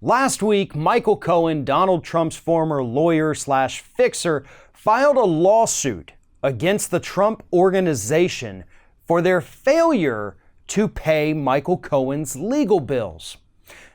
Last week, Michael Cohen, Donald Trump's former lawyer slash fixer, filed a lawsuit against the Trump Organization for their failure to pay Michael Cohen's legal bills.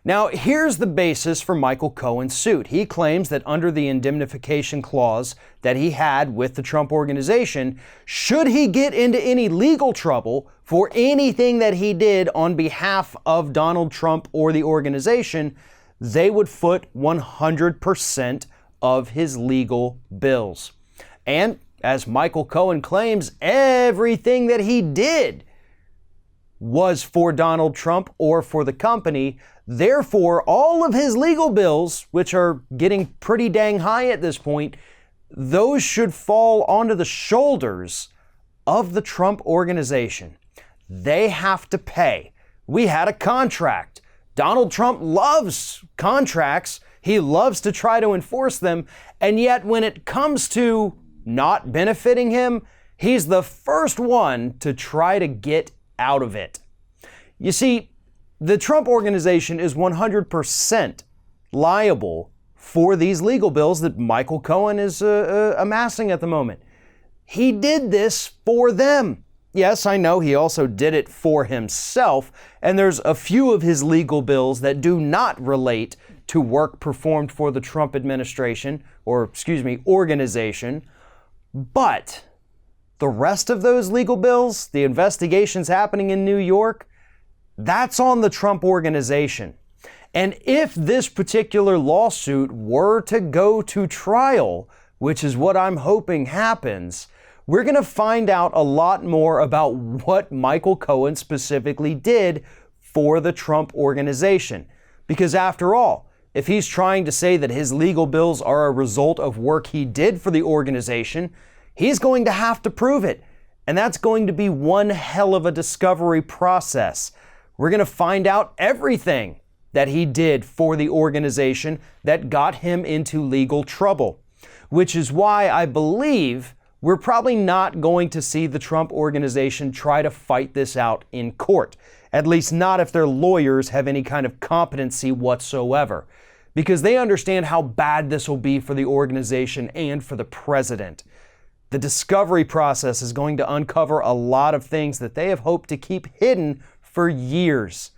Now, here's the basis for Michael Cohen's suit. He claims that under the indemnification clause that he had with the Trump Organization, should he get into any legal trouble for anything that he did on behalf of Donald Trump or the organization, they would foot 100% of his legal bills. And as Michael Cohen claims, everything that he did was for Donald Trump or for the company. Therefore, all of his legal bills, which are getting pretty dang high at this point, those should fall onto the shoulders of the Trump Organization. They have to pay. We had a contract. Donald Trump loves contracts. He loves to try to enforce them. And yet when it comes to not benefiting him, he's the first one to try to get out of it. You see, the Trump Organization is 100% liable for these legal bills that Michael Cohen is amassing at the moment. He did this for them. Yes, I know he also did it for himself, and there's a few of his legal bills that do not relate to work performed for the Trump administration, organization. But the rest of those legal bills, the investigations happening in New York, that's on the Trump Organization. And if this particular lawsuit were to go to trial, which is what I'm hoping happens, we're going to find out a lot more about what Michael Cohen specifically did for the Trump Organization. Because after all, if he's trying to say that his legal bills are a result of work he did for the organization, he's going to have to prove it. And that's going to be one hell of a discovery process. We're going to find out everything that he did for the organization that got him into legal trouble, which is why I believe we're probably not going to see the Trump Organization try to fight this out in court, at least not if their lawyers have any kind of competency whatsoever, because they understand how bad this will be for the organization and for the president. The discovery process is going to uncover a lot of things that they have hoped to keep hidden for years.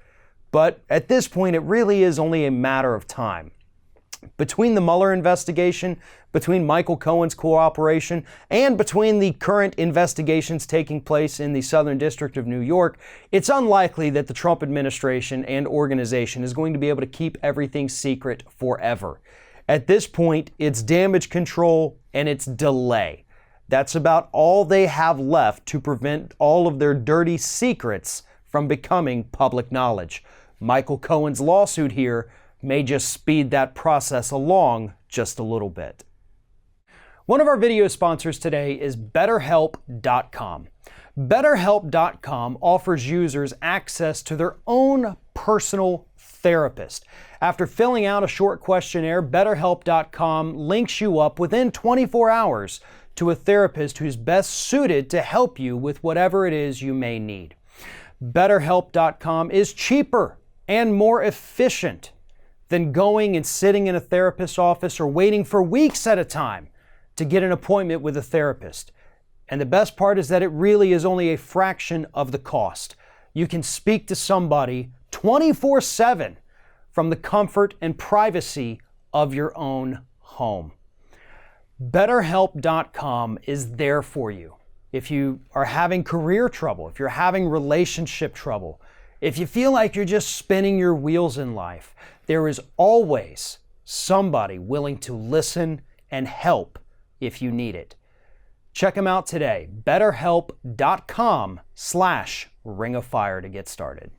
But at this point, it really is only a matter of time. Between the Mueller investigation, between Michael Cohen's cooperation, and between the current investigations taking place in the Southern District of New York, it's unlikely that the Trump administration and organization is going to be able to keep everything secret forever. At this point, it's damage control and it's delay. That's about all they have left to prevent all of their dirty secrets from becoming public knowledge. Michael Cohen's lawsuit here may just speed that process along just a little bit. One of our video sponsors today is BetterHelp.com. BetterHelp.com offers users access to their own personal therapist. After filling out a short questionnaire, BetterHelp.com links you up within 24 hours to a therapist who's best suited to help you with whatever it is you may need. BetterHelp.com is cheaper and more efficient than going and sitting in a therapist's office or waiting for weeks at a time to get an appointment with a therapist. And the best part is that it really is only a fraction of the cost. You can speak to somebody 24/7 from the comfort and privacy of your own home. BetterHelp.com is there for you. If you are having career trouble, if you're having relationship trouble, if you feel like you're just spinning your wheels in life, there is always somebody willing to listen and help if you need it. Check them out today, betterhelp.com/ringofire to get started.